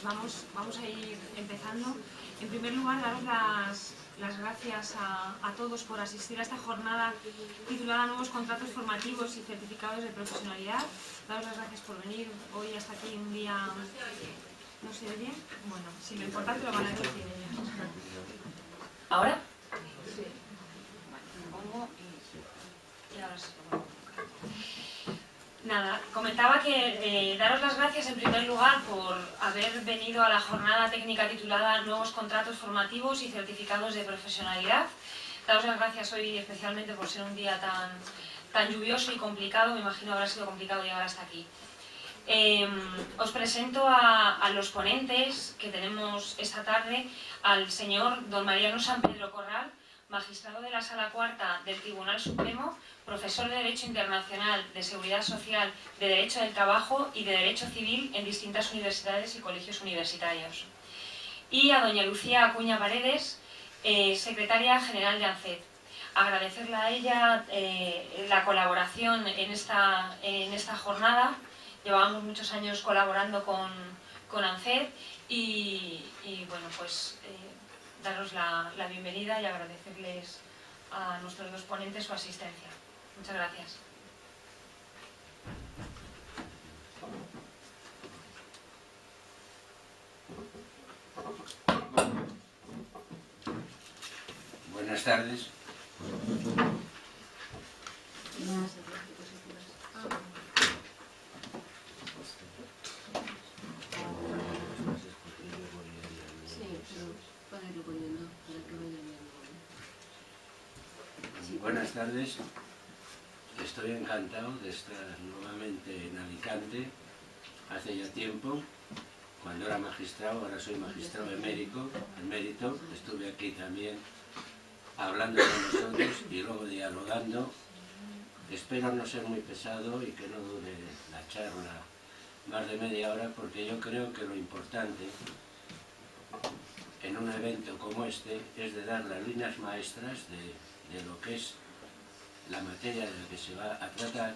vamos a ir empezando. En primer lugar, daros las gracias a todos por asistir a esta jornada titulada Nuevos contratos formativos y certificados de profesionalidad. Daros las gracias por venir hoy hasta aquí un día... ¿No se oye bien? Bueno, si lo importante lo van a decir ellos. ¿Ahora? Sí. Vale, pongo y ahora sí lo voy a colocar. Nada, comentaba que daros las gracias en primer lugar por haber venido a la jornada técnica titulada Nuevos contratos formativos y certificados de profesionalidad. Daros las gracias hoy especialmente por ser un día tan lluvioso y complicado. Me imagino habrá sido complicado llegar hasta aquí. Os presento a los ponentes que tenemos esta tarde, al señor don Mariano San Pedro Corral, magistrado de la Sala Cuarta del Tribunal Supremo, profesor de Derecho Internacional, de Seguridad Social, de Derecho del Trabajo y de Derecho Civil en distintas universidades y colegios universitarios. Y a doña Lucía Acuña Paredes, secretaria general de ANCED. Agradecerle a ella la colaboración en esta jornada. Llevábamos muchos años colaborando con ANCED y bueno, pues daros la bienvenida y agradecerles a nuestros dos ponentes su asistencia. Muchas gracias. Buenas tardes. Buenas tardes. Estoy encantado de estar nuevamente en Alicante. Hace ya tiempo, cuando era magistrado, ahora soy magistrado emérito. Estuve aquí también hablando con nosotros y luego dialogando. Espero no ser muy pesado y que no dure la charla más de media hora, porque yo creo que lo importante en un evento como este es de dar las líneas maestras de lo que es la materia de la que se va a tratar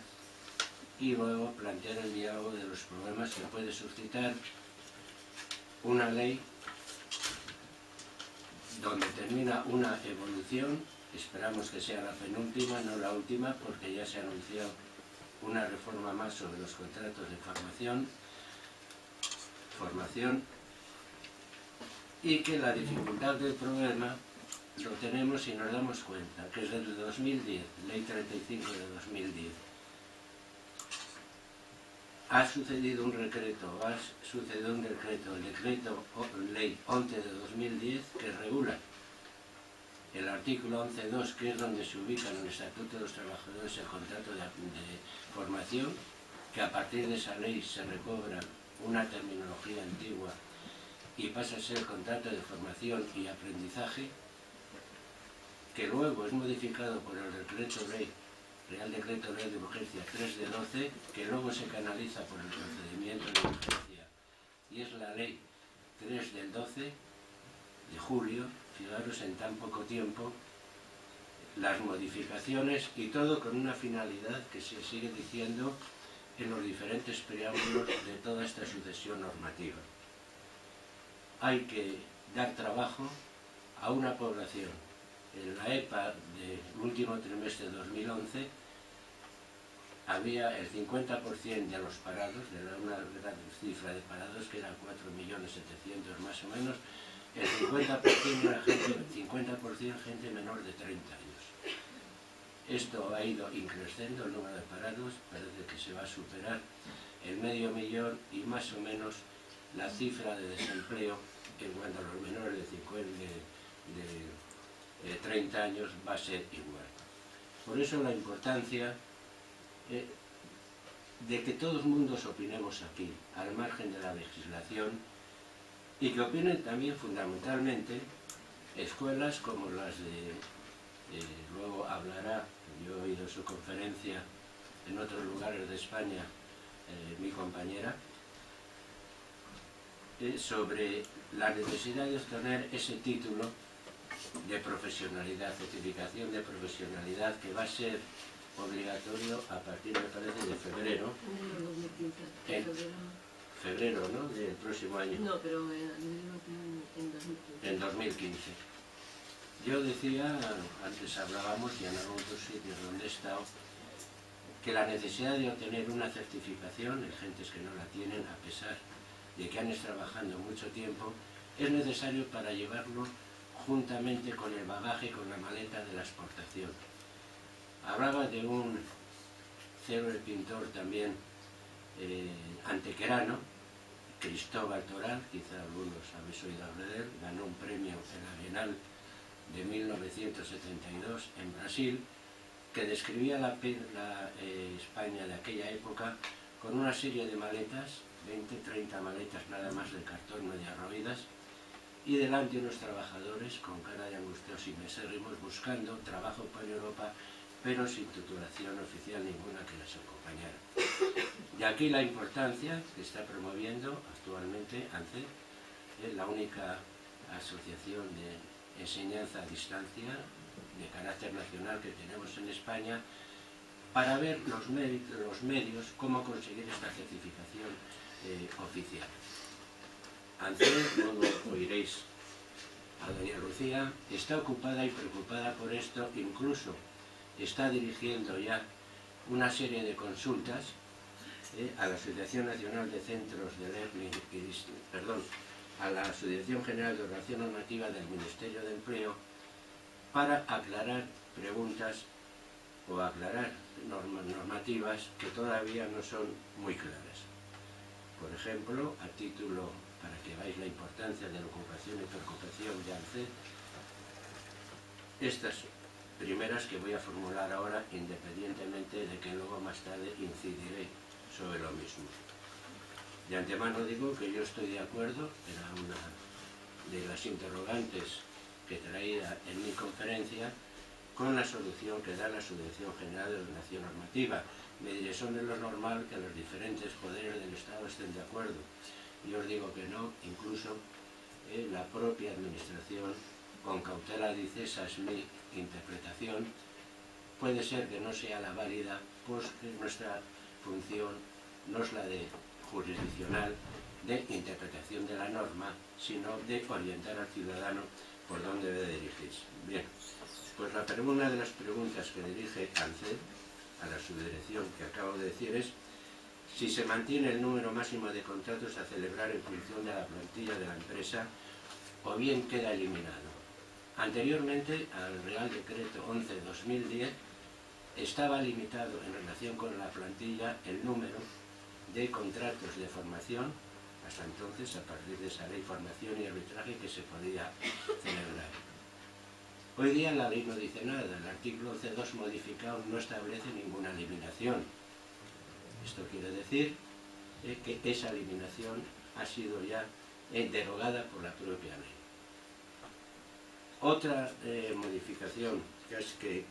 y luego plantear el diálogo de los problemas que puede suscitar una ley donde termina una evolución. Esperamos que sea la penúltima, no la última, porque ya se ha anunciado una reforma más sobre los contratos de formación y que la dificultad del problema lo tenemos y nos damos cuenta, que es desde 2010, Ley 35 de 2010. Ha sucedido un decreto, el decreto Ley 11 de 2010, que regula el artículo 11.2, que es donde se ubica en el Estatuto de los Trabajadores el contrato de formación, que a partir de esa ley se recobra una terminología antigua y pasa a ser contrato de formación y aprendizaje, que luego es modificado por el Real Decreto Ley de Urgencia 3 de 12, que luego se canaliza por el procedimiento de urgencia, y es la Ley 3 del 12 de julio. Fijaros en tan poco tiempo las modificaciones, y todo con una finalidad que se sigue diciendo en los diferentes preámbulos de toda esta sucesión normativa. Hay que dar trabajo a una población. En la EPA del último trimestre de 2011 había el 50% de los parados, de una gran cifra de parados que eran 4.700.000 más o menos. El 50% era gente menor de 30 años. Esto ha ido increciendo el número de parados, parece que se va a superar el 500.000 y más o menos la cifra de desempleo en cuanto a los menores de 30 años va a ser igual. Por eso la importancia de que todos mundos opinemos aquí, al margen de la legislación, y que opinen también fundamentalmente escuelas como las de, luego hablará, yo he oído su conferencia en otros lugares de España, mi compañera, sobre la necesidad de obtener ese título de profesionalidad, certificación de profesionalidad, que va a ser obligatorio a partir, me parece, de febrero. febrero, ¿no?, del próximo año. No, pero en 2015. En 2015. Yo decía, antes hablábamos y en algunos sitios donde he estado, que la necesidad de obtener una certificación, hay gentes que no la tienen a pesar de que han estado trabajando mucho tiempo, es necesario para llevarlo juntamente con el bagaje, con la maleta de la exportación. Hablaba de un célebre pintor también antequerano, Cristóbal Toral, quizá algunos habéis oído hablar de él, ganó un premio en la Bienal de 1972 en Brasil, que describía la España de aquella época con una serie de maletas, 20-30 maletas nada más de cartón medio roídas, y delante unos trabajadores con cara de angustiados y mesérrimos buscando trabajo para Europa, pero sin titulación oficial ninguna que les acompañara. De aquí la importancia que está promoviendo actualmente ANCED, la única asociación de enseñanza a distancia de carácter nacional que tenemos en España, para ver los medios, cómo conseguir esta certificación oficial. ANCED, luego oiréis a doña Lucía, está ocupada y preocupada por esto, incluso está dirigiendo ya una serie de consultas a la Asociación Nacional de Centros de Learning, a la Asociación General de Ordenación Normativa del Ministerio de Empleo, para aclarar preguntas o aclarar normativas que todavía no son muy claras. Por ejemplo, a título, para que veáis la importancia de la ocupación y preocupación de ANCED, estas primeras que voy a formular ahora, independientemente de que luego más tarde incidiré sobre lo mismo. De antemano digo que yo estoy de acuerdo, era una de las interrogantes que traía en mi conferencia, con la solución que da la Subvención General de Ordenación Normativa. Me diré, son de lo normal que los diferentes poderes del Estado estén de acuerdo. Yo os digo que no, incluso la propia Administración, con cautela, dice, esa es mi interpretación, puede ser que no sea la válida, pues que nuestra función no es la de jurisdiccional, de interpretación de la norma, sino de orientar al ciudadano por dónde debe dirigirse. Bien, pues una de las preguntas que dirige ANCED a la subdirección que acabo de decir es si se mantiene el número máximo de contratos a celebrar en función de la plantilla de la empresa o bien queda eliminado. Anteriormente, al Real Decreto 11/2010, estaba limitado en relación con la plantilla el número de contratos de formación, hasta entonces, a partir de esa ley, formación y arbitraje, que se podía celebrar. Hoy día la ley no dice nada, el artículo 11.2 modificado no establece ninguna eliminación. Esto quiere decir que esa eliminación ha sido ya derogada por la propia ley. Otra modificación que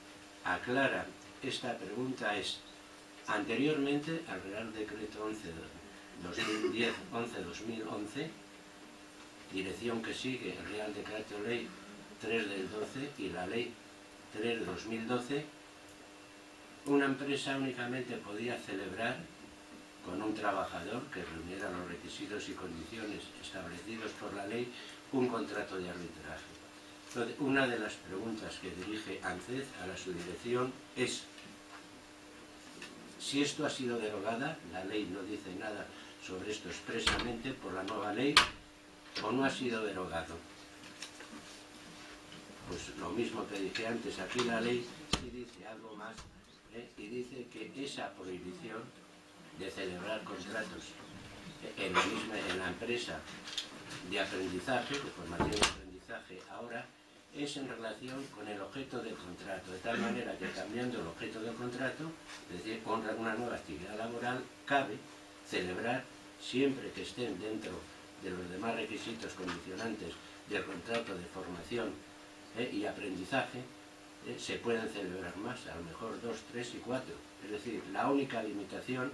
aclara esta pregunta es, anteriormente al Real Decreto 11/2011, dirección que sigue el Real Decreto Ley 3/12 y la Ley 3/2012, una empresa únicamente podía celebrar con un trabajador que reuniera los requisitos y condiciones establecidos por la ley un contrato de arbitraje. Entonces, una de las preguntas que dirige ANCED a la subdirección es si esto ha sido derogada, la ley no dice nada sobre esto expresamente por la nueva ley, o no ha sido derogado. Pues lo mismo que dije antes, aquí la ley sí dice algo más, y dice que esa prohibición de celebrar contratos en la empresa de aprendizaje, de formación y aprendizaje, ahora es en relación con el objeto del contrato, de tal manera que cambiando el objeto del contrato, es decir, con una nueva actividad laboral, cabe celebrar siempre que estén dentro de los demás requisitos condicionantes del contrato de formación y aprendizaje, se pueden celebrar más, a lo mejor 2, 3 y 4. Es decir, la única limitación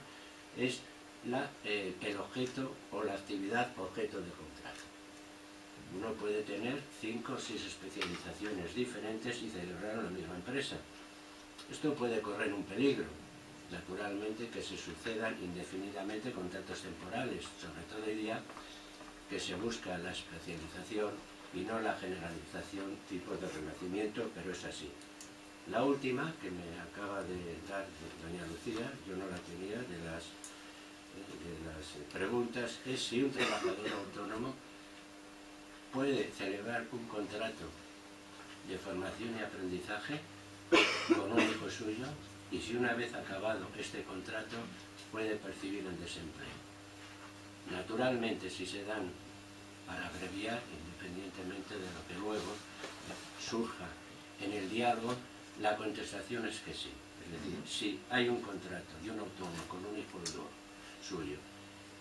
es el objeto o la actividad objeto del contrato. Uno puede tener 5 o 6 especializaciones diferentes y celebrar en la misma empresa. Esto puede correr un peligro. naturalmente, que se sucedan indefinidamente contratos temporales, sobre todo hoy día que se busca la especialización y no la generalización tipo de renacimiento, pero es así. La última, que me acaba de dar doña Lucía, yo no la tenía, de las preguntas, es si un trabajador autónomo puede celebrar un contrato de formación y aprendizaje con un hijo suyo, y si una vez acabado este contrato puede percibir el desempleo. Naturalmente, si se dan, para abreviar, independientemente de lo que luego surja en el diálogo, la contestación es que sí. Es decir, si hay un contrato de un autónomo con un hijo suyo,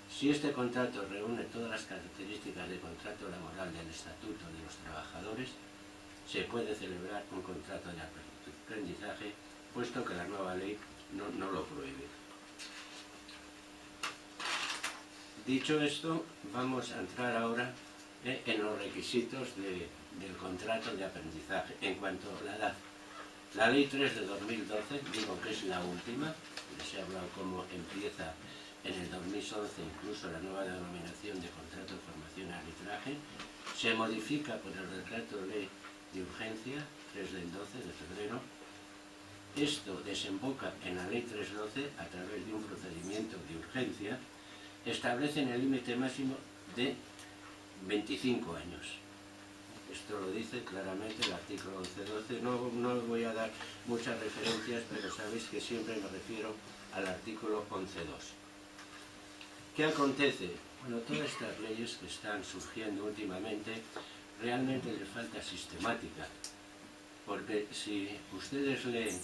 si este contrato reúne todas las características de contrato laboral del Estatuto de los Trabajadores, se puede celebrar un contrato de aprendizaje, puesto que la nueva ley no lo prohíbe. Dicho esto, vamos a entrar ahora en los requisitos del contrato de aprendizaje. En cuanto a la edad, la Ley 3 de 2012, digo que es la última, les he hablado cómo empieza en el 2011 incluso la nueva denominación de contrato de formación y arbitraje, se modifica por el decreto de ley de urgencia 3 del 12 de febrero. Esto desemboca en la Ley 312 a través de un procedimiento de urgencia. Establecen el límite máximo de 25 años. Esto lo dice claramente el artículo 11.12. No voy a dar muchas referencias, pero sabéis que siempre me refiero al artículo 11.2. ¿Qué acontece? Bueno, todas estas leyes que están surgiendo últimamente realmente les falta sistemática, porque si ustedes leen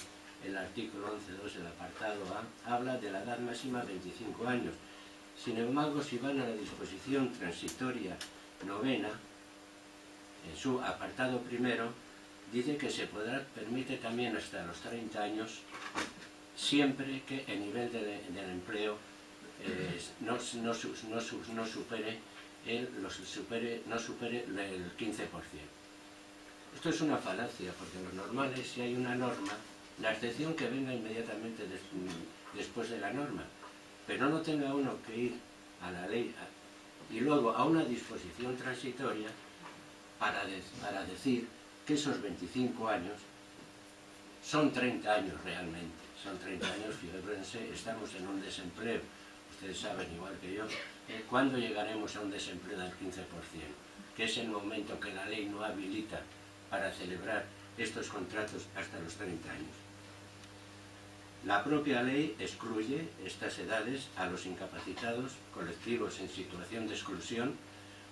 el artículo 11.2, el apartado A, habla de la edad máxima 25 años. Sin embargo, si van a la disposición transitoria novena, en su apartado primero, dice que se permite también hasta los 30 años, siempre que el nivel del empleo no supere el 15%. Esto es una falacia, porque lo normal es, si hay una norma, la excepción que venga inmediatamente después de la norma, pero no tenga uno que ir a la ley y luego a una disposición transitoria para decir que esos 25 años son 30 años realmente. Son 30 años, fíjense, estamos en un desempleo, ustedes saben igual que yo, ¿cuándo llegaremos a un desempleo del 15%? Que es el momento que la ley no habilita para celebrar estos contratos hasta los 30 años. La propia ley excluye estas edades a los incapacitados, colectivos en situación de exclusión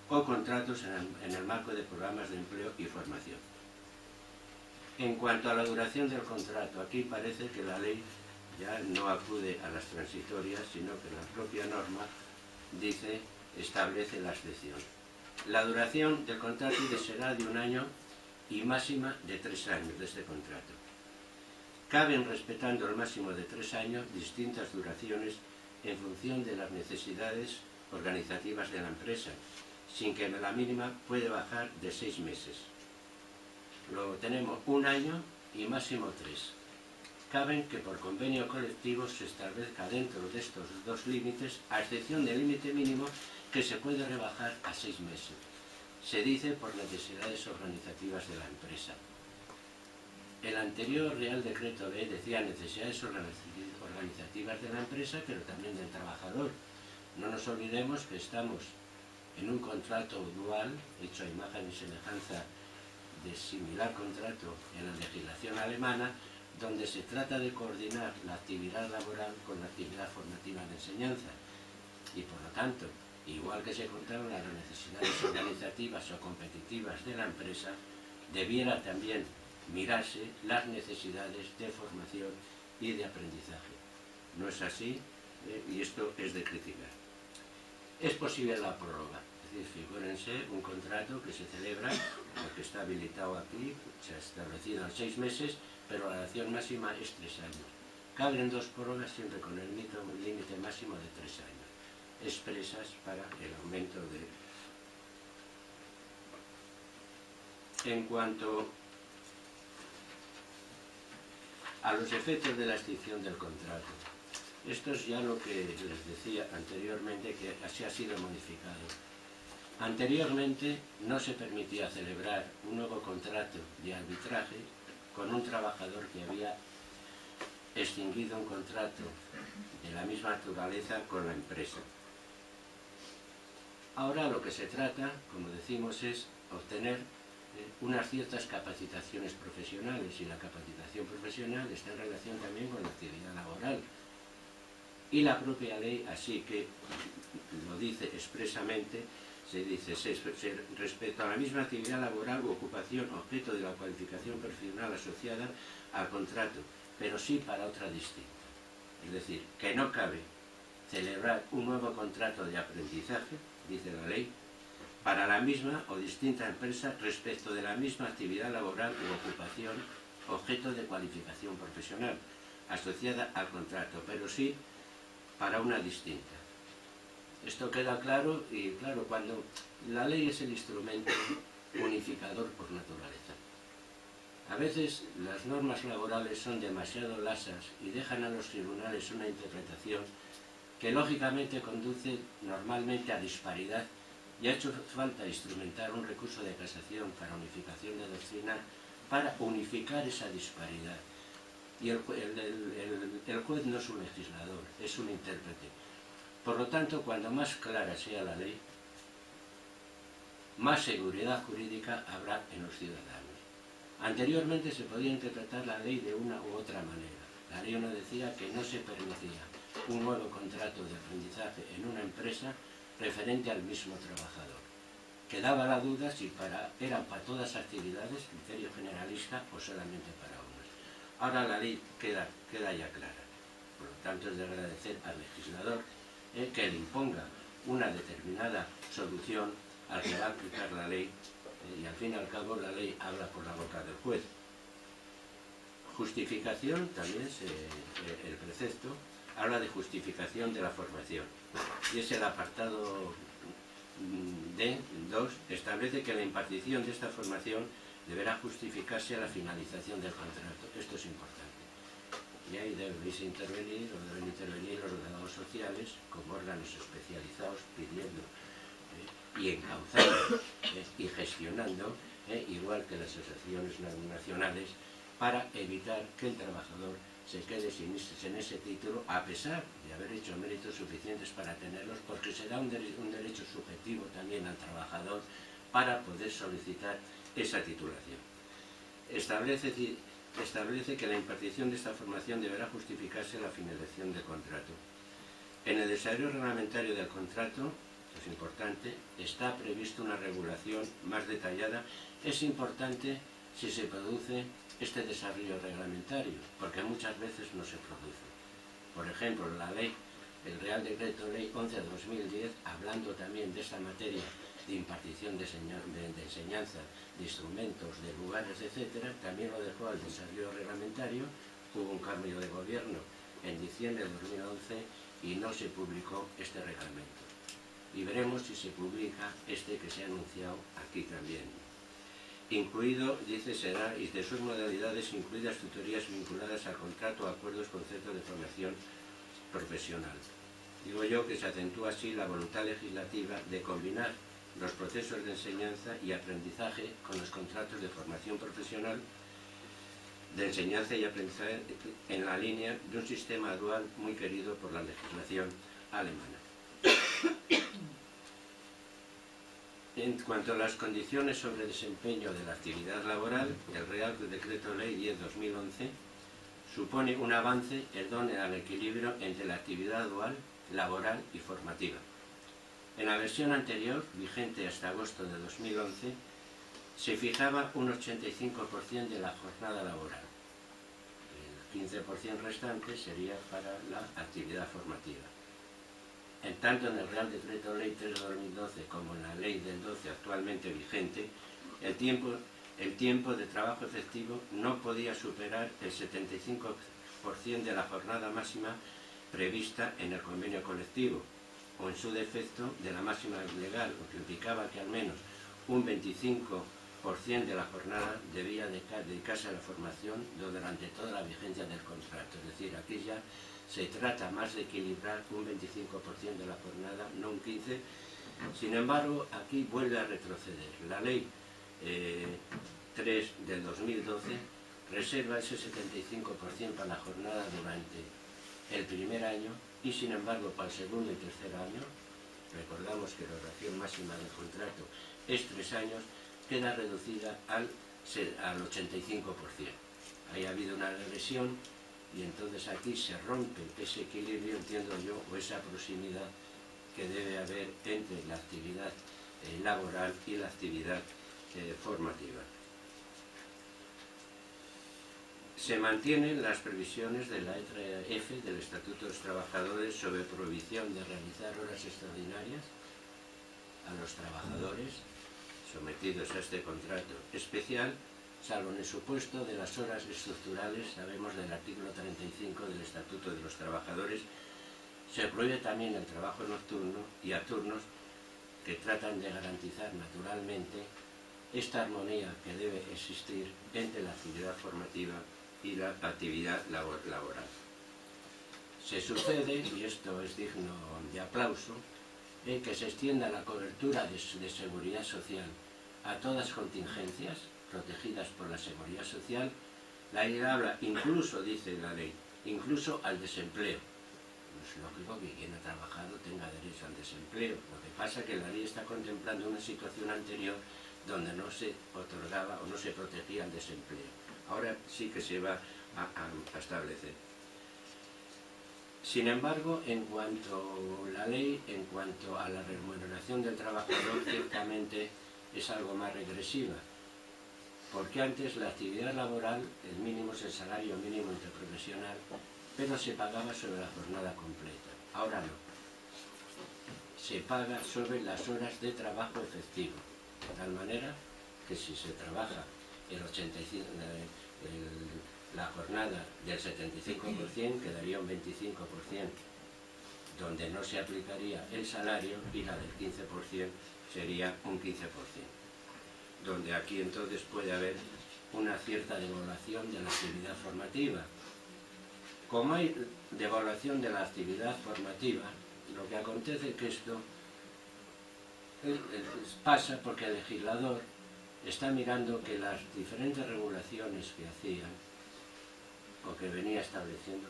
o contratos en el marco de programas de empleo y formación. En cuanto a la duración del contrato, aquí parece que la ley ya no acude a las transitorias, sino que la propia norma establece la excepción. La duración del contrato será de 1 año y máxima de 3 años de este contrato. Caben, respetando el máximo de 3 años, distintas duraciones en función de las necesidades organizativas de la empresa, sin que la mínima puede bajar de 6 meses. Luego tenemos 1 año y máximo 3. Caben que por convenio colectivo se establezca dentro de estos dos límites, a excepción del límite mínimo que se puede rebajar a 6 meses. Se dice por necesidades organizativas de la empresa. El anterior Real Decreto Ley decía necesidades organizativas de la empresa, pero también del trabajador. No nos olvidemos que estamos en un contrato dual, hecho a imagen y semejanza de similar contrato en la legislación alemana, donde se trata de coordinar la actividad laboral con la actividad formativa de enseñanza. Y por lo tanto, igual que se contaron las necesidades organizativas o competitivas de la empresa, debiera también mirarse las necesidades de formación y de aprendizaje. No es así, y esto es de criticar. Es posible la prórroga, es decir, figúrense un contrato que se celebra, porque está habilitado aquí, se ha establecido en 6 meses, pero la duración máxima es 3 años. Caben 2 prórrogas siempre con el límite máximo de 3 años, expresas para el aumento de... En cuanto a los efectos de la extinción del contrato, Esto es ya lo que les decía anteriormente, que así ha sido modificado. Anteriormente no se permitía celebrar un nuevo contrato de arbitraje con un trabajador que había extinguido un contrato de la misma naturaleza con la empresa. Ahora lo que se trata, como decimos, es obtener unas ciertas capacitaciones profesionales, y la capacitación profesional está en relación también con la actividad laboral. Y la propia ley, así que lo dice expresamente, se dice, respecto a la misma actividad laboral u ocupación objeto de la cualificación profesional asociada al contrato, pero sí para otra distinta. Es decir, que no cabe celebrar un nuevo contrato de aprendizaje, dice la ley, para la misma o distinta empresa respecto de la misma actividad laboral u ocupación objeto de cualificación profesional asociada al contrato, pero sí para una distinta. Esto queda claro, y claro, cuando la ley es el instrumento unificador por naturaleza. A veces las normas laborales son demasiado lasas y dejan a los tribunales una interpretación que lógicamente conduce normalmente a disparidad, y ha hecho falta instrumentar un recurso de casación para unificación de doctrina para unificar esa disparidad. Y el juez no es un legislador, es un intérprete. Por lo tanto, cuando más clara sea la ley, más seguridad jurídica habrá en los ciudadanos. Anteriormente se podía interpretar la ley de una u otra manera. La ley 1 decía que no se permitía un nuevo contrato de aprendizaje en una empresa referente al mismo trabajador. Quedaba la duda si eran para todas las actividades, criterio generalista, o solamente para unas. Ahora la ley queda ya clara. Por lo tanto, es de agradecer al legislador que le imponga una determinada solución al que va a aplicar la ley, y al fin y al cabo la ley habla por la boca del juez. Justificación, también el precepto habla de justificación de la formación, y es el apartado D2, establece que la impartición de esta formación deberá justificarse a la finalización del contrato. Esto es importante. Y ahí deben intervenir los ordenados sociales como órganos especializados pidiendo y encauzando y gestionando, igual que las asociaciones nacionales, para evitar que el trabajador se quede sin ese título, a pesar de haber hecho méritos suficientes para tenerlos, porque se da un derecho subjetivo también al trabajador para poder solicitar esa titulación. Establece que la impartición de esta formación deberá justificarse la finalización del contrato. En el desarrollo reglamentario del contrato, que es importante, está previsto una regulación más detallada. Es importante si se produce este desarrollo reglamentario, porque muchas veces no se produce. Por ejemplo, la ley, el Real Decreto Ley 11 de 2010, hablando también de esta materia de impartición de enseñanza, de instrumentos, de lugares, etc., también lo dejó al desarrollo reglamentario. Hubo un cambio de gobierno en diciembre de 2011 y no se publicó este reglamento. Y veremos si se publica este que se ha anunciado aquí también. Incluido, dice, será, y de sus modalidades incluidas tutorías vinculadas al contrato, acuerdos, conceptos de formación profesional. Digo yo que se acentúa así la voluntad legislativa de combinar los procesos de enseñanza y aprendizaje con los contratos de formación profesional, de enseñanza y aprendizaje, en la línea de un sistema dual muy querido por la legislación alemana. En cuanto a las condiciones sobre desempeño de la actividad laboral, el Real Decreto Ley 10/2011 supone un avance en donde al equilibrio entre la actividad dual, laboral y formativa. En la versión anterior, vigente hasta agosto de 2011, se fijaba un 85% de la jornada laboral. El 15% restante sería para la actividad formativa. En tanto en el Real Decreto Ley 3 de 2012 como en la Ley del 12 actualmente vigente, el tiempo de trabajo efectivo no podía superar el 75% de la jornada máxima prevista en el convenio colectivo, o en su defecto de la máxima legal, lo que implicaba que al menos un 25% de la jornada debía dedicarse a la formación durante toda la vigencia del contrato. Es decir, aquí ya se trata más de equilibrar un 25% de la jornada, no un 15%. Sin embargo, aquí vuelve a retroceder. La ley 3 del 2012 reserva ese 75% para la jornada durante el primer año y, sin embargo, para el segundo y tercer año, recordamos que la duración máxima del contrato es 3 años, queda reducida al 85%. Ahí ha habido una regresión y entonces aquí se rompe ese equilibrio, entiendo yo, o esa proximidad que debe haber entre la actividad laboral y la actividad formativa. Se mantienen las previsiones de la letra F del Estatuto de los Trabajadores sobre prohibición de realizar horas extraordinarias a los trabajadores sometidos a este contrato especial, salvo en el supuesto de las horas estructurales, sabemos del artículo 35 del Estatuto de los Trabajadores. Se prohíbe también el trabajo nocturno y a turnos que tratan de garantizar naturalmente esta armonía que debe existir entre la actividad formativa y la actividad laboral. Se sucede, y esto es digno de aplauso, que se extienda la cobertura de seguridad social a todas contingencias protegidas por la seguridad social. La ley habla, incluso, dice la ley, incluso al desempleo. Es lógico que quien ha trabajado tenga derecho al desempleo. Lo que pasa es que la ley está contemplando una situación anterior donde no se otorgaba o no se protegía el desempleo. Ahora sí que se va a establecer. Sin embargo, en cuanto a la ley, en cuanto a la remuneración del trabajador, ciertamente es algo más regresiva, porque antes la actividad laboral, el mínimo es el salario mínimo interprofesional, pero se pagaba sobre la jornada completa. Ahora no. Se paga sobre las horas de trabajo efectivo, de tal manera que si se trabaja la jornada del 75%, quedaría un 25%, donde no se aplicaría el salario, y la del 15% sería un 15%, donde aquí entonces puede haber una cierta devaluación de la actividad formativa. Como hay devaluación de la actividad formativa, lo que acontece es que esto pasa porque el legislador está mirando que las diferentes regulaciones que hacían, o que venía estableciendo,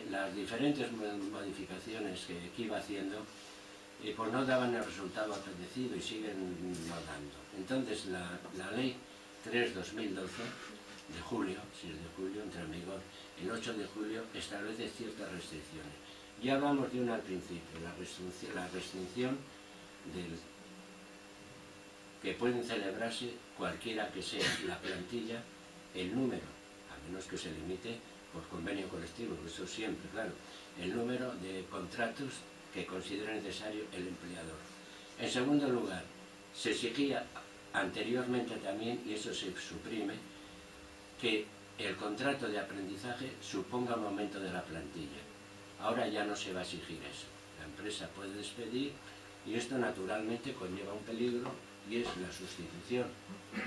las diferentes modificaciones que iba haciendo, pues no daban el resultado apetecido y siguen no dando. Entonces la ley 3/2012, de julio, 6 de julio, entra en vigor el 8 de julio, establece ciertas restricciones. Ya hablamos de una al principio, la restricción que pueden celebrarse cualquiera que sea la plantilla, el número, a menos que se limite por convenio colectivo, eso siempre, claro, el número de contratos que considera necesario el empleador. En segundo lugar, se exigía anteriormente también, y eso se suprime, que el contrato de aprendizaje suponga un aumento de la plantilla. Ahora ya no se va a exigir eso. La empresa puede despedir y esto naturalmente conlleva un peligro, y es la sustitución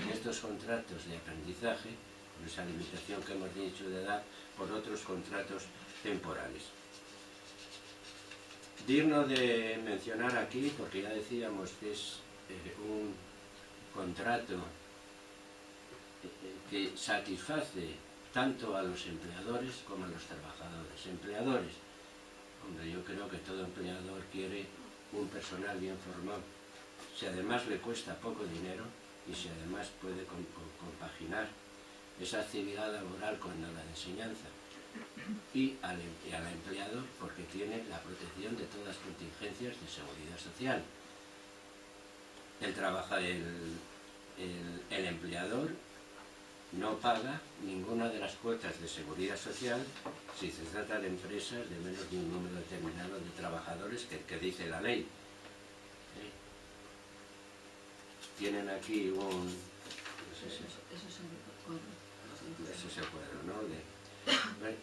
de estos contratos de aprendizaje, con esa limitación que hemos dicho de edad, por otros contratos temporales. Digno de mencionar aquí, porque ya decíamos que es un contrato que satisface tanto a los empleadores como a los trabajadores. Empleadores, hombre, yo creo que todo empleador quiere un personal bien formado. Si además le cuesta poco dinero y si además puede compaginar esa actividad laboral con la de enseñanza, y al empleador, porque tiene la protección de todas las contingencias de seguridad social. El empleador no paga ninguna de las cuotas de seguridad social si se trata de empresas de menos de un número determinado de trabajadores que dice la ley. Tienen aquí un... Eso es el cuadro, ¿no?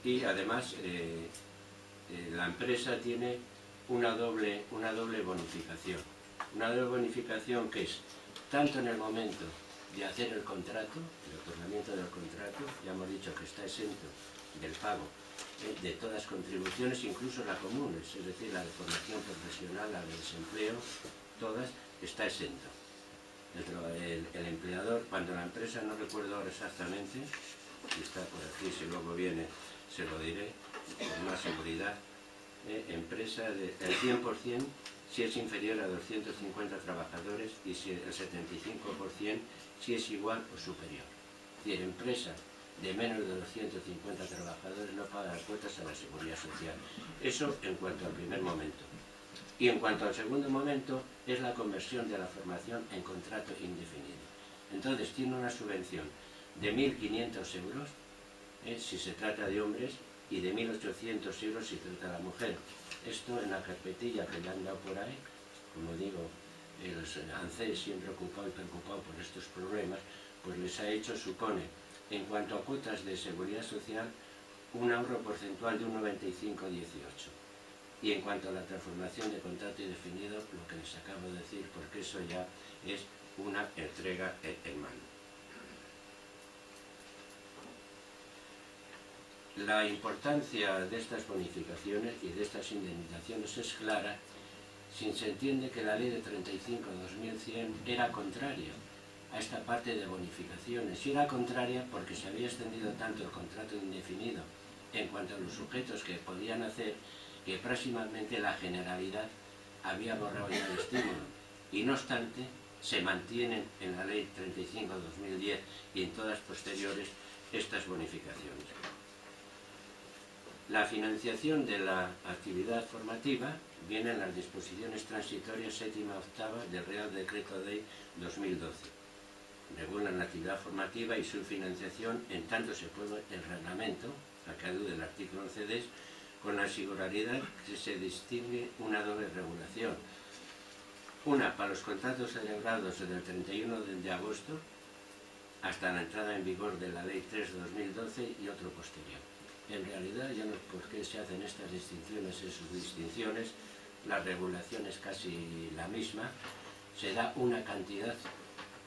Y además la empresa tiene una doble bonificación. Una doble bonificación que es tanto en el momento de hacer el contrato, el otorgamiento del contrato, ya hemos dicho que está exento del pago de todas las contribuciones, incluso la común, es decir, la de formación profesional, la de desempleo, todas, está exento. El empleador, cuando la empresa, no recuerdo ahora exactamente, si está por aquí, si luego viene, se lo diré, con más seguridad, empresa del 100% si es inferior a 250 trabajadores y si el 75% si es igual o superior. Es decir, empresa de menos de 250 trabajadores no paga las cuotas a la Seguridad Social. Eso en cuanto al primer momento. Y en cuanto al segundo momento, es la conversión de la formación en contrato indefinido. Entonces tiene una subvención de 1.500 euros, si se trata de hombres, y de 1.800 euros si trata de la mujer. Esto en la carpetilla que le han dado por ahí, como digo, el ANCE siempre ocupado y preocupado por estos problemas, pues les ha hecho, supone, en cuanto a cuotas de seguridad social, un ahorro porcentual de un 95,18. Y en cuanto a la transformación de contrato indefinido, lo que les acabo de decir, porque eso ya es una entrega en mano. La importancia de estas bonificaciones y de estas indemnizaciones es clara si se entiende que la ley de 35/2100 era contraria a esta parte de bonificaciones. Y era contraria porque se había extendido tanto el contrato indefinido en cuanto a los sujetos que podían hacer, que próximamente la Generalidad había borrado ya el estímulo. Y no obstante, se mantienen en la ley 35/2010 y en todas posteriores estas bonificaciones. La financiación de la actividad formativa viene en las disposiciones transitorias 7ª y 8ª del Real Decreto Ley 2012. Regulan la actividad formativa y su financiación en tanto se puede el reglamento, a que alude el artículo 11 con la singularidad que se distingue una doble regulación. Una para los contratos celebrados desde el 31 de agosto hasta la entrada en vigor de la Ley 3/2012 y otro posterior. En realidad, ya no es por qué se hacen estas distinciones y subdistinciones, la regulación es casi la misma, se da una cantidad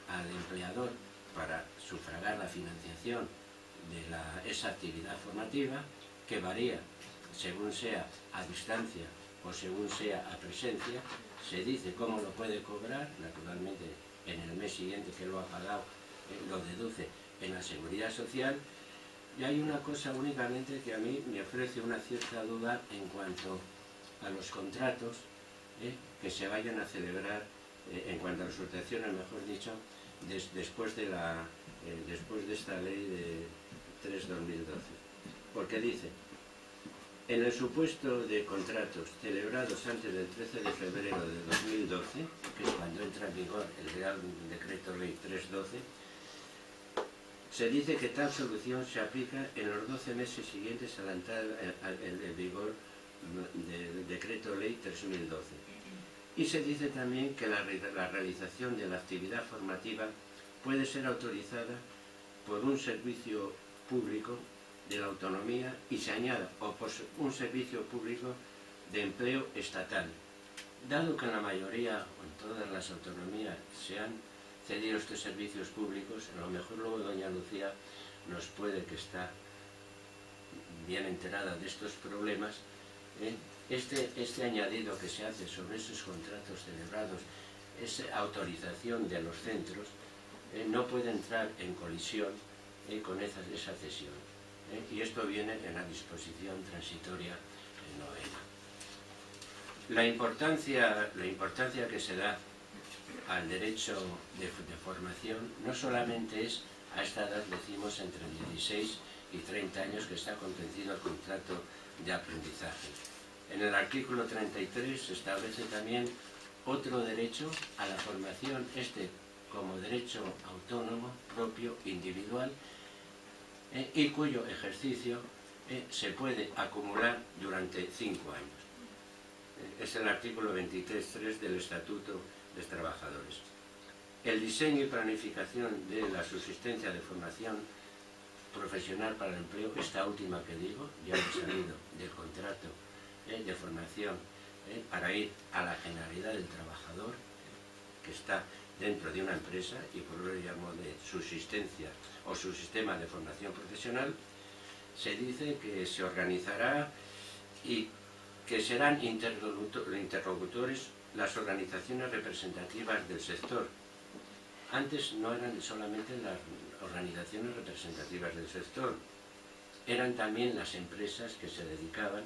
al empleador para sufragar la financiación de esa actividad formativa, que varía según sea a distancia o según sea a presencia, se dice cómo lo puede cobrar, naturalmente en el mes siguiente que lo ha pagado, lo deduce en la Seguridad Social. Y hay una cosa únicamente que a mí me ofrece una cierta duda en cuanto a los contratos que se vayan a celebrar, en cuanto a las rotaciones, mejor dicho, después de esta ley de 3/2012. Porque dice, en el supuesto de contratos celebrados antes del 13 de febrero de 2012, que es cuando entra en vigor el Real Decreto Ley 312, se dice que tal solución se aplica en los 12 meses siguientes a la entrada en vigor del Decreto Ley 3012. Y se dice también que la realización de la actividad formativa puede ser autorizada por un servicio público de la autonomía y se añada o por un servicio público de empleo estatal. Dado que en la mayoría o en todas las autonomías se han cedido estos servicios públicos, a lo mejor luego doña Lucía nos puede, que está bien enterada de estos problemas, este añadido que se hace sobre esos contratos celebrados, esa autorización de los centros, no puede entrar en colisión con esa cesión. Y esto viene en la disposición transitoria 9ª. La importancia que se da al derecho de formación no solamente es a esta edad, decimos, entre 16 y 30 años que está comprendido el contrato de aprendizaje. En el artículo 33 se establece también otro derecho a la formación, como derecho autónomo, propio, individual, y cuyo ejercicio se puede acumular durante 5 años. Es el artículo 23.3 del Estatuto de Trabajadores. El diseño y planificación de la subsistencia de formación profesional para el empleo, esta última que digo, ya he salido del contrato de formación para ir a la generalidad del trabajador, que está dentro de una empresa, y por lo que llamo de subsistencia o su sistema de formación profesional, se dice que se organizará y que serán interlocutores las organizaciones representativas del sector. Antes no eran solamente las organizaciones representativas del sector, eran también las empresas que se dedicaban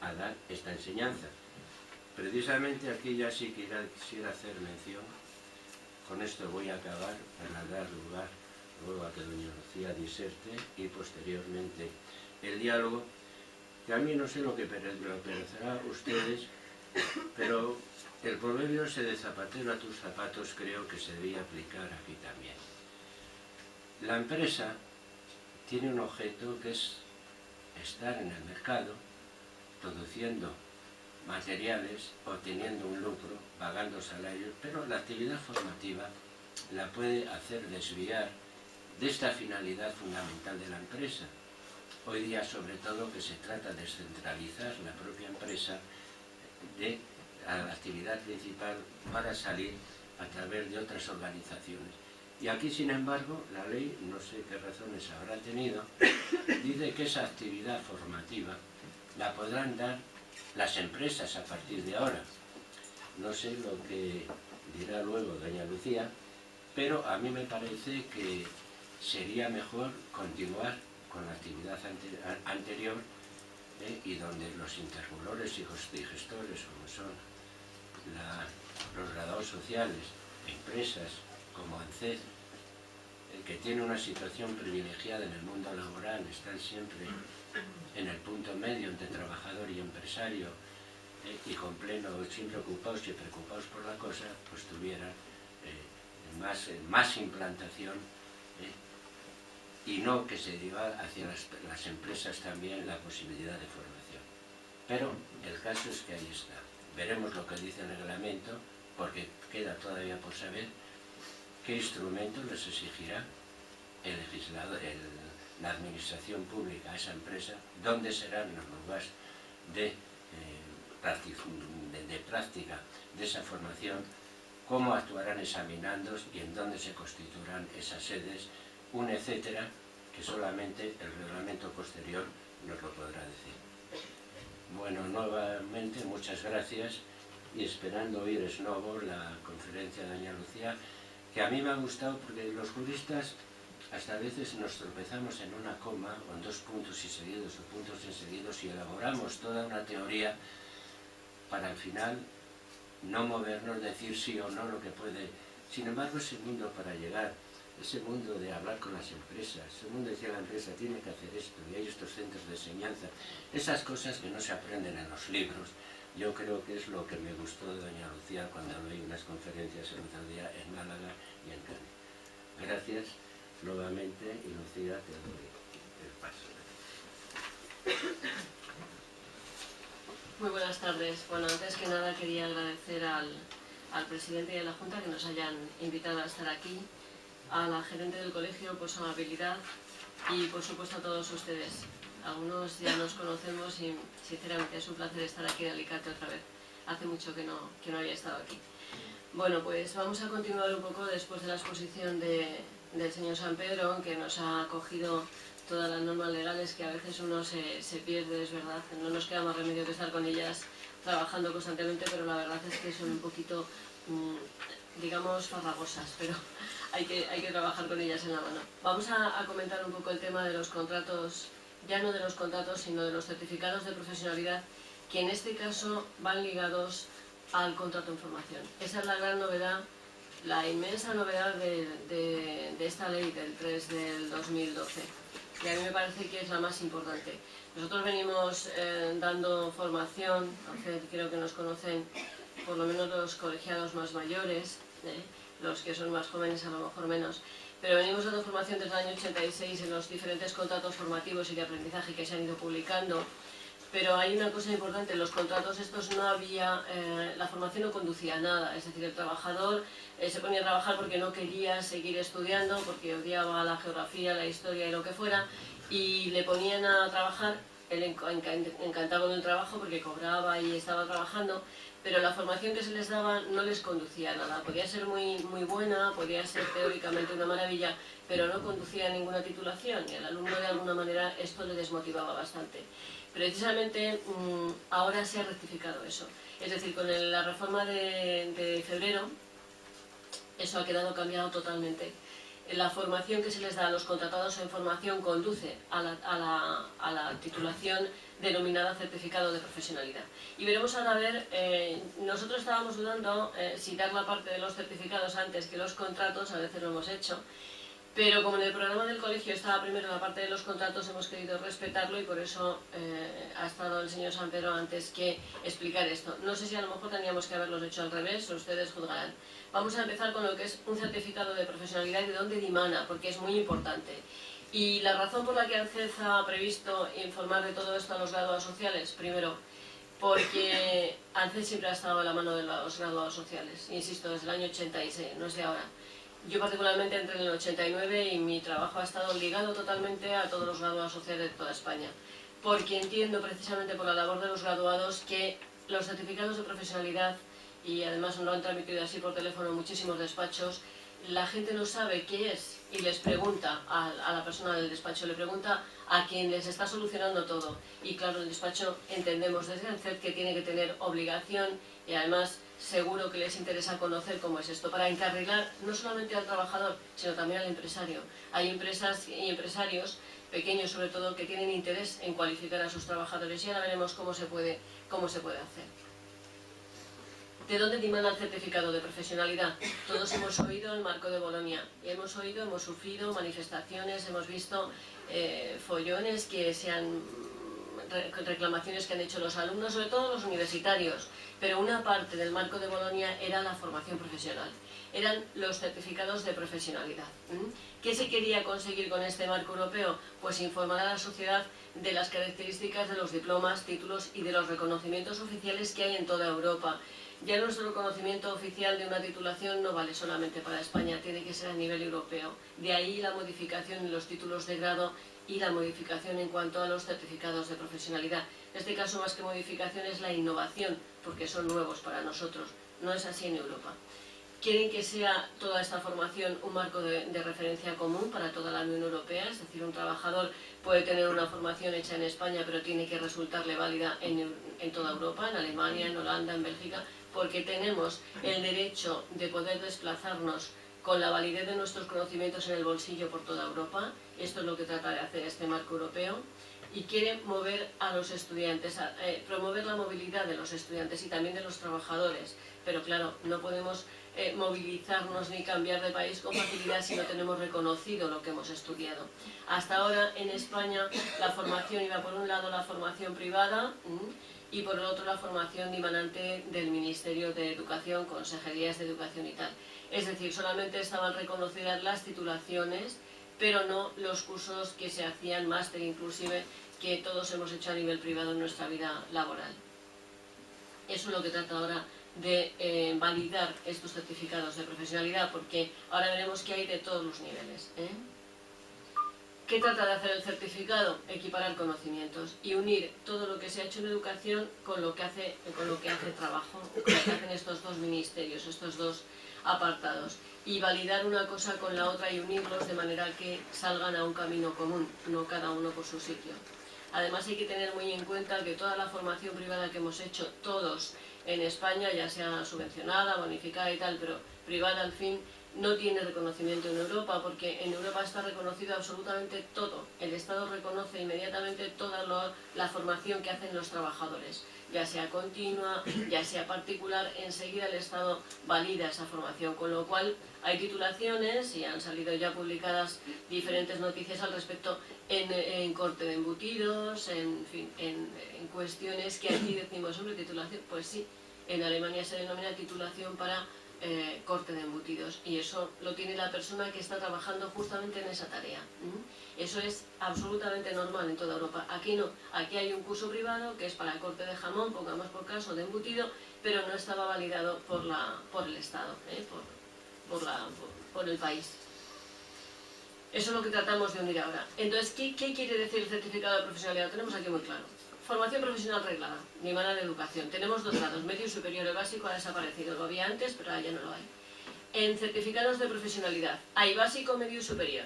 a dar esta enseñanza. Precisamente aquí ya sí que quisiera hacer mención, con esto voy a acabar para dar lugar luego a que doña Lucía diserte y posteriormente el diálogo, que a mí no sé lo que parecerá a ustedes, pero el proverbio ese de zapatero a tus zapatos creo que se debía aplicar aquí también. La empresa tiene un objeto que es estar en el mercado, produciendo materiales, obteniendo un lucro, pagando salarios, pero la actividad formativa la puede hacer desviar de esta finalidad fundamental de la empresa. Hoy día, sobre todo, que se trata de descentralizar la propia empresa de la actividad principal para salir a través de otras organizaciones. Y aquí, sin embargo, la ley, no sé qué razones habrá tenido, dice que esa actividad formativa la podrán dar las empresas a partir de ahora. No sé lo que dirá luego doña Lucía, pero a mí me parece que sería mejor continuar con la actividad anterior y donde los intercultores y gestores, como son los graduados sociales, empresas como ANCED, que tiene una situación privilegiada en el mundo laboral, están siempre en el punto medio entre trabajador y empresario y con pleno, siempre ocupados y preocupados por la cosa, pues tuvieran más implantación y no que se diera hacia las empresas también la posibilidad de formación. Pero el caso es que ahí está. Veremos lo que dice el reglamento, porque queda todavía por saber qué instrumentos les exigirá el legislador, la administración pública a esa empresa, dónde serán los lugares de práctica de esa formación, cómo actuarán examinandos y en dónde se constituirán esas sedes, un etcétera, que solamente el reglamento posterior nos lo podrá decir. Bueno, nuevamente muchas gracias y esperando oír es nuevo la conferencia de doña Lucía, que a mí me ha gustado porque los juristas hasta a veces nos tropezamos en una coma o en dos puntos y seguidos o puntos inseguidos y elaboramos toda una teoría para al final no movernos, decir sí o no lo que puede. Sin embargo, ese mundo para llegar, ese mundo de hablar con las empresas, ese mundo de decir la empresa tiene que hacer esto y hay estos centros de enseñanza, esas cosas que no se aprenden en los libros, yo creo que es lo que me gustó de doña Lucía cuando leí unas conferencias el otro día en Málaga y en Cádiz. Gracias nuevamente y Lucía, te doy el paso. Muy buenas tardes. Bueno, antes que nada quería agradecer al presidente y a la Junta que nos hayan invitado a estar aquí, a la gerente del colegio por su amabilidad y por supuesto a todos ustedes. Algunos ya nos conocemos y sinceramente es un placer estar aquí en Alicante otra vez. Hace mucho que no había estado aquí. Bueno, pues vamos a continuar un poco después de la exposición del señor San Pedro, que nos ha acogido todas las normas legales que a veces uno se pierde, es verdad. No nos queda más remedio que estar con ellas trabajando constantemente, pero la verdad es que son un poquito, digamos, farragosas, pero hay que trabajar con ellas en la mano. Vamos a comentar un poco el tema de los contratos, ya no de los contratos, sino de los certificados de profesionalidad, que en este caso van ligados al contrato en formación. Esa es la gran novedad, la inmensa novedad de esta ley del 3 del 2012. Y a mí me parece que es la más importante. Nosotros venimos dando formación, creo que nos conocen por lo menos los colegiados más mayores, los que son más jóvenes a lo mejor menos, pero venimos dando formación desde el año 86 en los diferentes contratos formativos y de aprendizaje que se han ido publicando. Pero hay una cosa importante, en los contratos estos no había, la formación no conducía a nada, es decir, el trabajador se ponía a trabajar porque no quería seguir estudiando, porque odiaba la geografía, la historia y lo que fuera, y le ponían a trabajar, él encantado con el trabajo porque cobraba y estaba trabajando, pero la formación que se les daba no les conducía a nada. Podía ser muy buena, podía ser teóricamente una maravilla, pero no conducía a ninguna titulación, y al alumno de alguna manera esto le desmotivaba bastante. Precisamente ahora se ha rectificado eso. Es decir, con la reforma de febrero, eso ha quedado cambiado totalmente. La formación que se les da a los contratados en formación conduce a la titulación denominada certificado de profesionalidad. Y veremos ahora a ver, nosotros estábamos dudando si dar la parte de los certificados antes que los contratos, a veces lo hemos hecho, pero como en el programa del colegio estaba primero la parte de los contratos, hemos querido respetarlo y por eso ha estado el señor San Pedro antes que explicar esto. No sé si a lo mejor teníamos que haberlos hecho al revés, o ustedes juzgarán. Vamos a empezar con lo que es un certificado de profesionalidad y de dónde dimana, porque es muy importante. Y la razón por la que ANCED ha previsto informar de todo esto a los graduados sociales, primero, porque ANCED siempre ha estado a la mano de los graduados sociales, insisto, desde el año 86, no es de ahora. Yo particularmente entré en el 89 y mi trabajo ha estado ligado totalmente a todos los graduados sociales de toda España, porque entiendo precisamente por la labor de los graduados que los certificados de profesionalidad, y además nos lo han transmitido así por teléfono en muchísimos despachos, la gente no sabe qué es y les pregunta a la persona del despacho, le pregunta a quien les está solucionando todo. Y claro, el despacho entendemos desde ANCED que tiene que tener obligación y además seguro que les interesa conocer cómo es esto, para encarrilar no solamente al trabajador, sino también al empresario. Hay empresas y empresarios, pequeños sobre todo, que tienen interés en cualificar a sus trabajadores y ahora veremos cómo se puede hacer. ¿De dónde dimana el certificado de profesionalidad? Todos hemos oído el marco de Bolonia, y hemos sufrido manifestaciones, hemos visto follones que reclamaciones que han hecho los alumnos, sobre todo los universitarios, pero una parte del marco de Bolonia era la formación profesional, eran los certificados de profesionalidad. ¿Qué se quería conseguir con este marco europeo? Pues informar a la sociedad de las características de los diplomas, títulos y de los reconocimientos oficiales que hay en toda Europa. Ya nuestro reconocimiento oficial de una titulación no vale solamente para España, tiene que ser a nivel europeo. De ahí la modificación en los títulos de grado y la modificación en cuanto a los certificados de profesionalidad. En este caso, más que modificación, es la innovación, porque son nuevos para nosotros. No es así en Europa. Quieren que sea toda esta formación un marco de referencia común para toda la Unión Europea, es decir, un trabajador puede tener una formación hecha en España, pero tiene que resultarle válida en toda Europa, en Alemania, en Holanda, en Bélgica, porque tenemos el derecho de poder desplazarnos con la validez de nuestros conocimientos en el bolsillo por toda Europa. Esto es lo que trata de hacer este marco europeo. Y quiere mover a los estudiantes, promover la movilidad de los estudiantes y también de los trabajadores. Pero claro, no podemos movilizarnos ni cambiar de país con facilidad si no tenemos reconocido lo que hemos estudiado. Hasta ahora en España la formación iba por un lado la formación privada y por el otro la formación dimanante del Ministerio de Educación, consejerías de educación y tal. Es decir, solamente estaban reconocidas las titulaciones, pero no los cursos que se hacían, máster inclusive, que todos hemos hecho a nivel privado en nuestra vida laboral. Eso es lo que trata ahora de validar estos certificados de profesionalidad, porque ahora veremos que hay de todos los niveles. ¿Qué trata de hacer el certificado? Equiparar conocimientos y unir todo lo que se ha hecho en educación con lo que hace trabajo, con lo que hacen estos dos ministerios, estos dos apartados, y validar una cosa con la otra y unirlos de manera que salgan a un camino común, no cada uno por su sitio. Además hay que tener muy en cuenta que toda la formación privada que hemos hecho todos en España, ya sea subvencionada, bonificada y tal, pero privada al fin, no tiene reconocimiento en Europa, porque en Europa está reconocido absolutamente todo. El Estado reconoce inmediatamente toda la formación que hacen los trabajadores, ya sea continua, ya sea particular, enseguida el Estado valida esa formación, con lo cual hay titulaciones, y han salido ya publicadas diferentes noticias al respecto, en corte de embutidos, en cuestiones que aquí decimos sobre titulación, pues sí, en Alemania se denomina titulación para corte de embutidos, y eso lo tiene la persona que está trabajando justamente en esa tarea. Eso es absolutamente normal en toda Europa. Aquí no, aquí hay un curso privado que es para corte de jamón, pongamos por caso, de embutido, pero no estaba validado por el Estado, por el país. Eso es lo que tratamos de unir ahora. Entonces, ¿qué quiere decir el certificado de profesionalidad? Lo tenemos aquí muy claro. Formación profesional reglada, ni mala de educación. Tenemos dos grados, medio y superior. El básico ha desaparecido, lo había antes, pero ahora ya no lo hay. En certificados de profesionalidad, hay básico, medio y superior.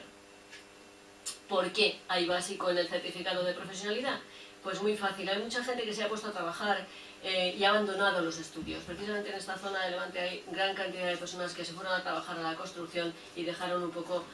¿Por qué hay básico en el certificado de profesionalidad? Pues muy fácil, hay mucha gente que se ha puesto a trabajar y ha abandonado los estudios. Precisamente en esta zona de Levante hay gran cantidad de personas que se fueron a trabajar a la construcción y dejaron un poco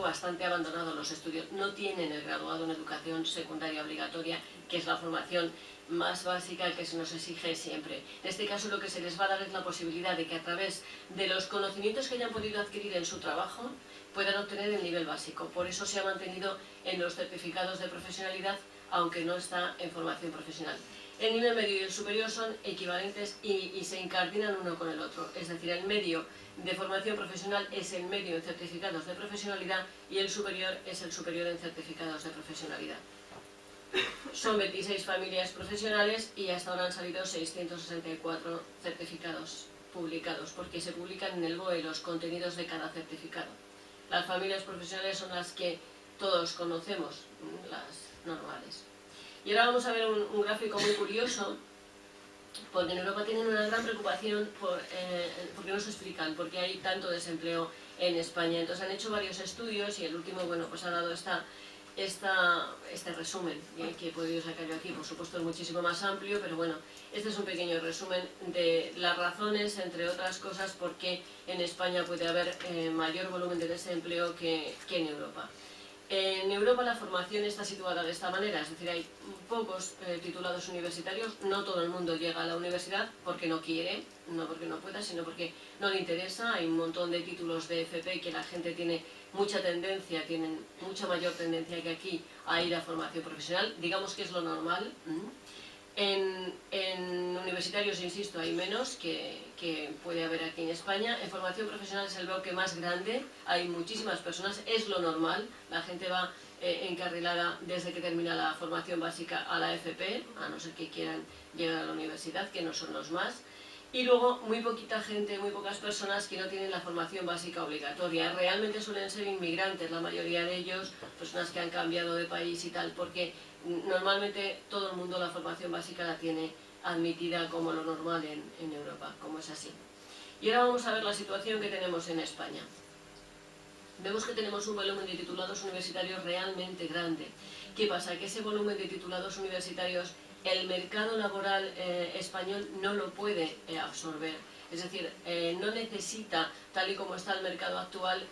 bastante abandonados los estudios. No tienen el graduado en educación secundaria obligatoria, que es la formación más básica que se nos exige siempre. En este caso lo que se les va a dar es la posibilidad de que a través de los conocimientos que hayan podido adquirir en su trabajo puedan obtener el nivel básico. Por eso se ha mantenido en los certificados de profesionalidad, aunque no está en formación profesional. El nivel medio y el superior son equivalentes y se incardinan uno con el otro. Es decir, el medio de formación profesional es el medio en certificados de profesionalidad y el superior es el superior en certificados de profesionalidad. Son 26 familias profesionales y hasta ahora han salido 664 certificados publicados, porque se publican en el BOE los contenidos de cada certificado. Las familias profesionales son las que todos conocemos, las normales. Y ahora vamos a ver un gráfico muy curioso, porque en Europa tienen una gran preocupación porque no se explican por qué hay tanto desempleo en España. Entonces han hecho varios estudios y el último, bueno, pues ha dado este resumen que he podido sacar yo aquí. Por supuesto es muchísimo más amplio, pero bueno, este es un pequeño resumen de las razones, entre otras cosas, por qué en España puede haber mayor volumen de desempleo que en Europa. En Europa la formación está situada de esta manera, es decir, hay pocos titulados universitarios, no todo el mundo llega a la universidad porque no quiere, no porque no pueda, sino porque no le interesa. Hay un montón de títulos de FP que la gente tiene mucha tendencia, tienen mucha mayor tendencia que aquí a ir a formación profesional, digamos que es lo normal. En universitarios, insisto, hay menos que puede haber aquí en España. En formación profesional es el bloque más grande, hay muchísimas personas, es lo normal. La gente va encarrilada desde que termina la formación básica a la FP, a no ser que quieran llegar a la universidad, que no son los más. Y luego muy poquita gente, muy pocas personas que no tienen la formación básica obligatoria. Realmente suelen ser inmigrantes, la mayoría de ellos, personas que han cambiado de país y tal, porque normalmente todo el mundo la formación básica la tiene admitida como lo normal en Europa, como es así. Y ahora vamos a ver la situación que tenemos en España. Vemos que tenemos un volumen de titulados universitarios realmente grande. ¿Qué pasa? Que ese volumen de titulados universitarios el mercado laboral español no lo puede absorber. Es decir, no necesita, tal y como está el mercado actual,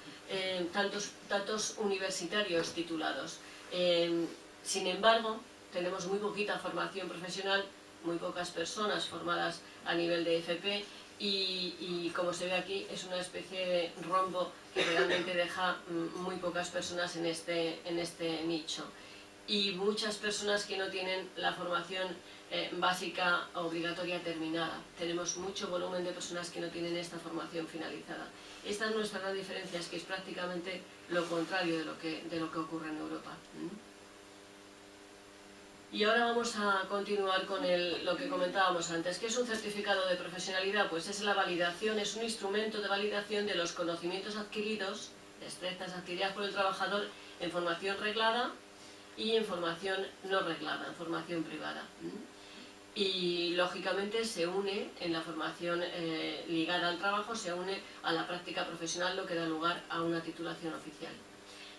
tantos universitarios titulados. Sin embargo, tenemos muy poquita formación profesional, muy pocas personas formadas a nivel de FP y como se ve aquí, es una especie de rombo que realmente deja muy pocas personas en este nicho. Y muchas personas que no tienen la formación básica obligatoria terminada. Tenemos mucho volumen de personas que no tienen esta formación finalizada. Esta es nuestra gran diferencia, es que es prácticamente lo contrario de lo que ocurre en Europa. Y ahora vamos a continuar con lo que comentábamos antes. ¿Qué es un certificado de profesionalidad? Pues es la validación, es un instrumento de validación de los conocimientos adquiridos, destrezas adquiridas por el trabajador en formación reglada y en formación no reglada, en formación privada. Y lógicamente se une en la formación ligada al trabajo, se une a la práctica profesional, lo que da lugar a una titulación oficial.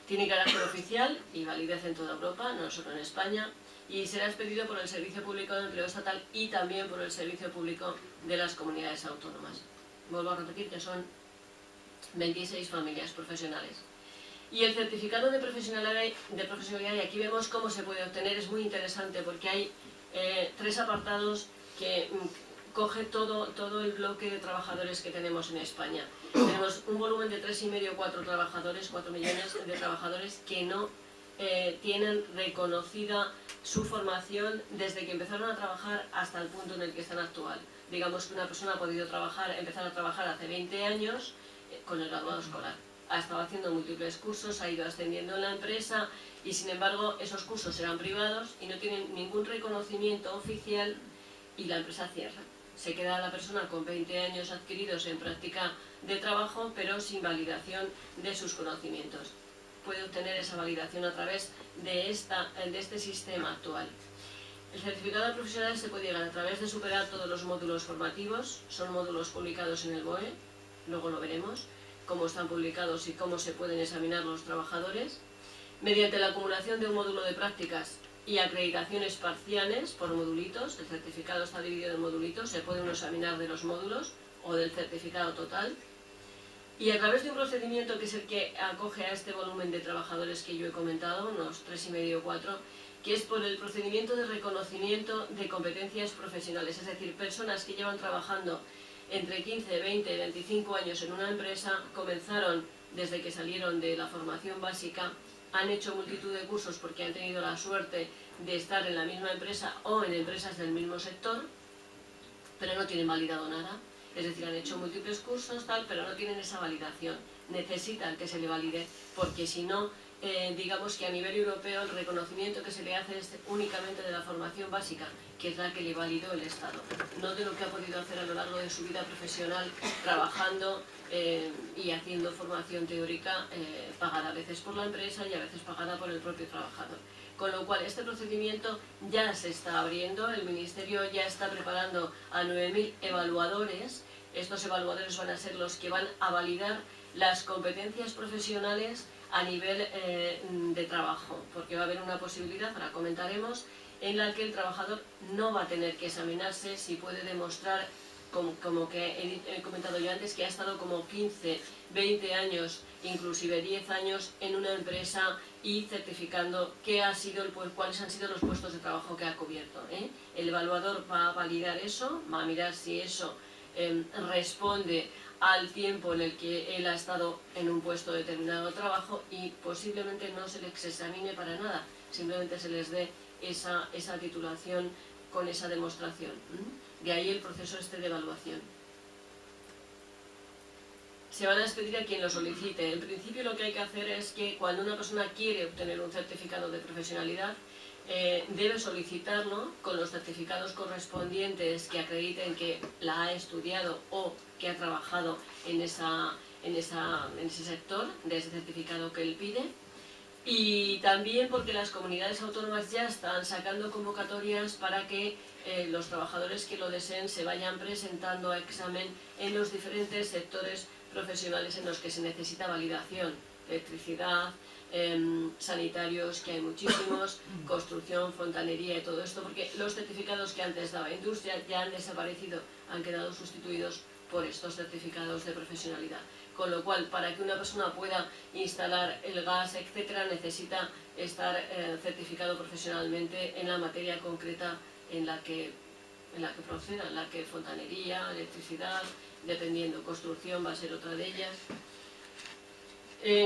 Tiene carácter oficial y validez en toda Europa, no solo en España, y será expedido por el Servicio Público de Empleo Estatal y también por el Servicio Público de las Comunidades Autónomas. Vuelvo a repetir que son 26 familias profesionales. Y el certificado de profesionalidad, y aquí vemos cómo se puede obtener, es muy interesante porque hay 3 apartados que coge todo el bloque de trabajadores que tenemos en España. Tenemos un volumen de 3,5 o 4 trabajadores, 4 millones de trabajadores que no tienen reconocida su formación desde que empezaron a trabajar hasta el punto en el que están actual. Digamos que una persona ha podido empezar a trabajar hace 20 años con el graduado escolar. Ha estado haciendo múltiples cursos, ha ido ascendiendo en la empresa y sin embargo esos cursos serán privados y no tienen ningún reconocimiento oficial y la empresa cierra. Se queda la persona con 20 años adquiridos en práctica de trabajo pero sin validación de sus conocimientos. Puede obtener esa validación a través de este sistema actual. El certificado de profesional se puede llegar a través de superar todos los módulos formativos, son módulos publicados en el BOE, luego lo veremos, cómo están publicados y cómo se pueden examinar los trabajadores, mediante la acumulación de un módulo de prácticas y acreditaciones parciales por modulitos. El certificado está dividido en modulitos, se puede uno examinar de los módulos o del certificado total, y a través de un procedimiento que es el que acoge a este volumen de trabajadores que yo he comentado, unos 3,5 o 4, que es por el procedimiento de reconocimiento de competencias profesionales, es decir, personas que llevan trabajando entre 15, 20, 25 años en una empresa, comenzaron desde que salieron de la formación básica, han hecho multitud de cursos porque han tenido la suerte de estar en la misma empresa o en empresas del mismo sector, pero no tienen validado nada. Es decir, han hecho múltiples cursos, tal, pero no tienen esa validación. Necesitan que se le valide, porque si no, digamos que a nivel europeo el reconocimiento que se le hace es únicamente de la formación básica, que es la que le validó el Estado, no de lo que ha podido hacer a lo largo de su vida profesional, trabajando y haciendo formación teórica pagada a veces por la empresa y a veces pagada por el propio trabajador. Con lo cual, este procedimiento ya se está abriendo, el Ministerio ya está preparando a 9.000 evaluadores. Estos evaluadores van a ser los que van a validar las competencias profesionales a nivel de trabajo, porque va a haber una posibilidad, ahora comentaremos, en la que el trabajador no va a tener que examinarse si puede demostrar, como que he comentado yo antes, que ha estado como 15, 20 años, inclusive 10 años en una empresa y certificando cuáles han sido los puestos de trabajo que ha cubierto. El evaluador va a validar eso, va a mirar si eso responde al tiempo en el que él ha estado en un puesto determinado de trabajo, y posiblemente no se les examine para nada, simplemente se les dé esa titulación con esa demostración. De ahí el proceso de evaluación. Se van a expedir a quien lo solicite. En principio lo que hay que hacer es que cuando una persona quiere obtener un certificado de profesionalidad, debe solicitarlo con los certificados correspondientes que acrediten que la ha estudiado o que ha trabajado en ese sector, de ese certificado que él pide. Y también porque las comunidades autónomas ya están sacando convocatorias para que los trabajadores que lo deseen se vayan presentando a examen en los diferentes sectores profesionales en los que se necesita validación: electricidad, sanitarios, que hay muchísimos, construcción, fontanería y todo esto, porque los certificados que antes daba industria ya han desaparecido, han quedado sustituidos por estos certificados de profesionalidad. Con lo cual, para que una persona pueda instalar el gas, etcétera, necesita estar certificado profesionalmente en la materia concreta en la que proceda, en la que fontanería, electricidad, dependiendo, construcción va a ser otra de ellas.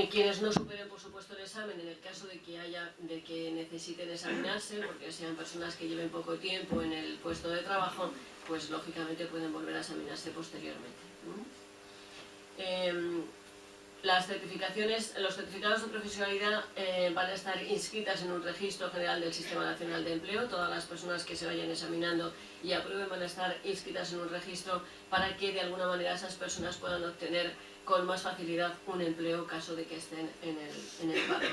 Quienes no superen, por supuesto, el examen, en el caso de que necesiten examinarse, porque sean personas que lleven poco tiempo en el puesto de trabajo, pues lógicamente pueden volver a examinarse posteriormente. Los certificados de profesionalidad van a estar inscritas en un registro general del Sistema Nacional de Empleo. Todas las personas que se vayan examinando y aprueben van a estar inscritas en un registro para que de alguna manera esas personas puedan obtener con más facilidad un empleo caso de que estén en el paro.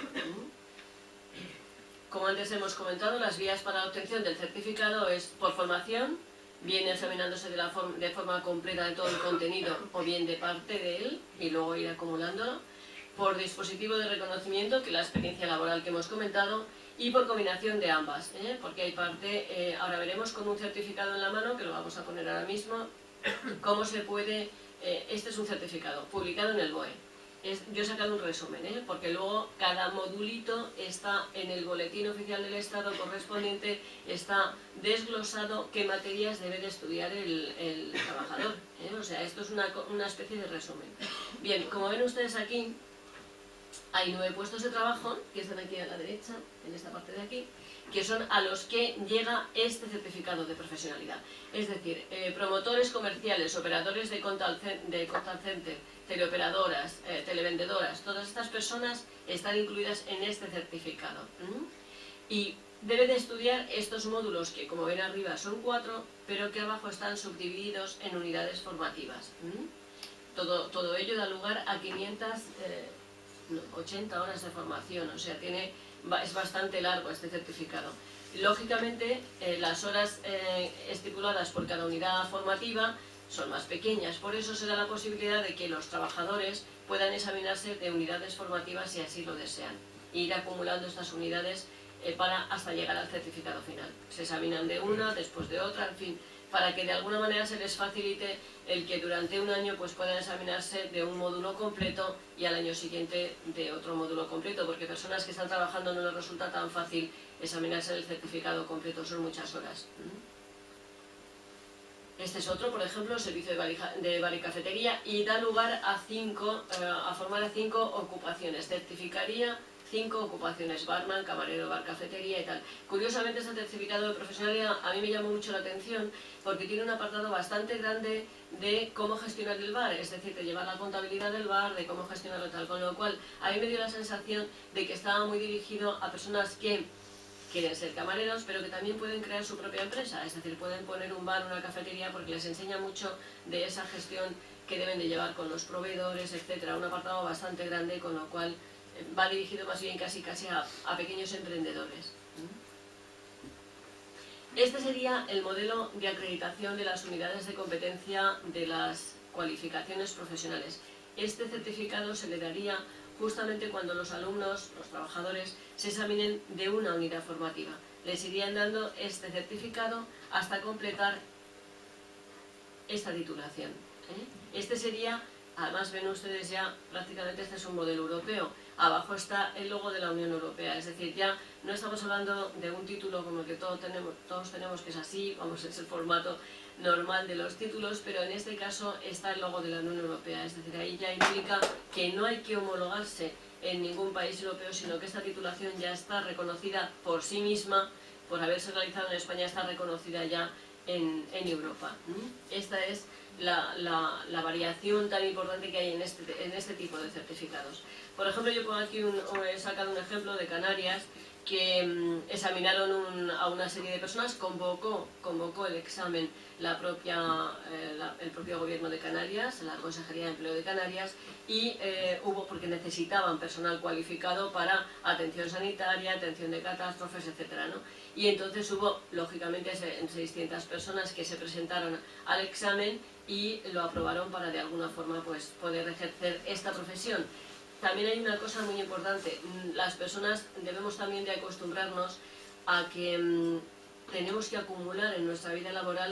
Como antes hemos comentado, las vías para la obtención del certificado es por formación, bien examinándose de forma completa de todo el contenido o bien de parte de él y luego ir acumulándolo, por dispositivo de reconocimiento, que es la experiencia laboral que hemos comentado, y por combinación de ambas, porque hay parte, ahora veremos con un certificado en la mano, que lo vamos a poner ahora mismo, cómo se puede, este es un certificado publicado en el BOE. Yo he sacado un resumen, porque luego cada modulito está en el boletín oficial del Estado correspondiente, está desglosado qué materias debe de estudiar el trabajador. O sea, esto es una especie de resumen. Bien, como ven ustedes aquí, hay 9 puestos de trabajo, que están aquí a la derecha, en esta parte de aquí, que son a los que llega este certificado de profesionalidad. Es decir, promotores comerciales, operadores de contact center, teleoperadoras, televendedoras, todas estas personas están incluidas en este certificado. Y debe de estudiar estos módulos que, como ven arriba, son 4, pero que abajo están subdivididos en unidades formativas. Todo ello da lugar a 580 horas de formación, o sea, es bastante largo este certificado. Lógicamente, las horas estipuladas por cada unidad formativa son más pequeñas, por eso se da la posibilidad de que los trabajadores puedan examinarse de unidades formativas si así lo desean, e ir acumulando estas unidades para hasta llegar al certificado final. Se examinan de una, después de otra, en fin, para que de alguna manera se les facilite el que durante un año pues puedan examinarse de un módulo completo y al año siguiente de otro módulo completo, porque personas que están trabajando no les resulta tan fácil examinarse el certificado completo, son muchas horas. Este es otro, por ejemplo, servicio de bar y cafetería, y da lugar a formar a 5 ocupaciones. Certificaría 5 ocupaciones: barman, camarero, bar, cafetería y tal. Curiosamente, este certificado de profesionalidad a mí me llamó mucho la atención porque tiene un apartado bastante grande de cómo gestionar el bar, es decir, de llevar la contabilidad del bar, de cómo gestionarlo tal, con lo cual a mí me dio la sensación de que estaba muy dirigido a personas que quieren ser camareros, pero que también pueden crear su propia empresa, es decir, pueden poner un bar, una cafetería, porque les enseña mucho de esa gestión que deben de llevar con los proveedores, etcétera. Un apartado bastante grande, con lo cual va dirigido más bien casi a pequeños emprendedores. Este sería el modelo de acreditación de las unidades de competencia de las cualificaciones profesionales. Este certificado se le daría justamente cuando los alumnos, los trabajadores, se examinen de una unidad formativa. Les irían dando este certificado hasta completar esta titulación. Este sería, además ven ustedes ya, prácticamente este es un modelo europeo. Abajo está el logo de la Unión Europea, es decir, ya no estamos hablando de un título como el que todos tenemos, que es así, vamos, es el formato normal de los títulos, pero en este caso está el logo de la Unión Europea, es decir, ahí ya implica que no hay que homologarse en ningún país europeo, sino que esta titulación ya está reconocida por sí misma, por haberse realizado en España, está reconocida ya en Europa. Esta es la variación tan importante que hay en este tipo de certificados. Por ejemplo, yo pongo aquí he sacado un ejemplo de Canarias, que examinaron a una serie de personas, convocó el examen el propio gobierno de Canarias, la Consejería de Empleo de Canarias, y porque necesitaban personal cualificado para atención sanitaria, atención de catástrofes, etcétera, ¿no? Y entonces hubo, lógicamente, 600 personas que se presentaron al examen y lo aprobaron para de alguna forma pues poder ejercer esta profesión. También hay una cosa muy importante: las personas debemos también de acostumbrarnos a que tenemos que acumular en nuestra vida laboral